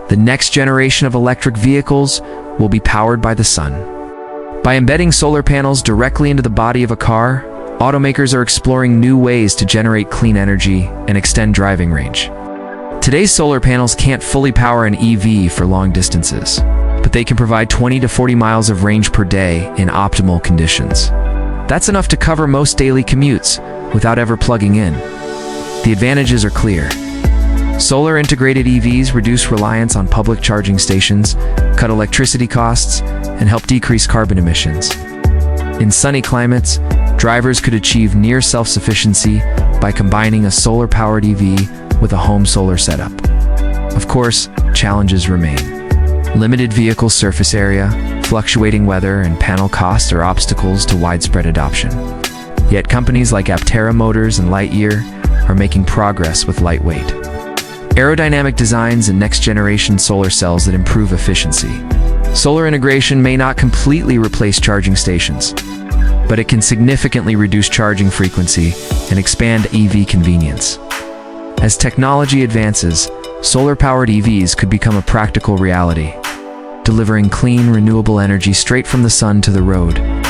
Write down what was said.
The next generation of electric vehicles will be powered by the sun. By embedding solar panels directly into the body of a car, automakers are exploring new ways to generate clean energy and extend driving range. Today's solar panels can't fully power an EV for long distances, but they can provide 20 to 40 miles of range per day in optimal conditions. That's enough to cover most daily commutes without ever plugging in. The advantages are clear. Solar-integrated EVs reduce reliance on public charging stations, cut electricity costs, and help decrease carbon emissions. In sunny climates, drivers could achieve near self-sufficiency by combining a solar-powered EV with a home solar setup. Of course, challenges remain. Limited vehicle surface area, fluctuating weather, and panel costs are obstacles to widespread adoption. Yet companies like Aptera Motors and Lightyear are making progress with lightweight, aerodynamic designs and next-generation solar cells that improve efficiency. Solar integration may not completely replace charging stations, but it can significantly reduce charging frequency and expand EV convenience. As technology advances, solar-powered EVs could become a practical reality, delivering clean, renewable energy straight from the sun to the road.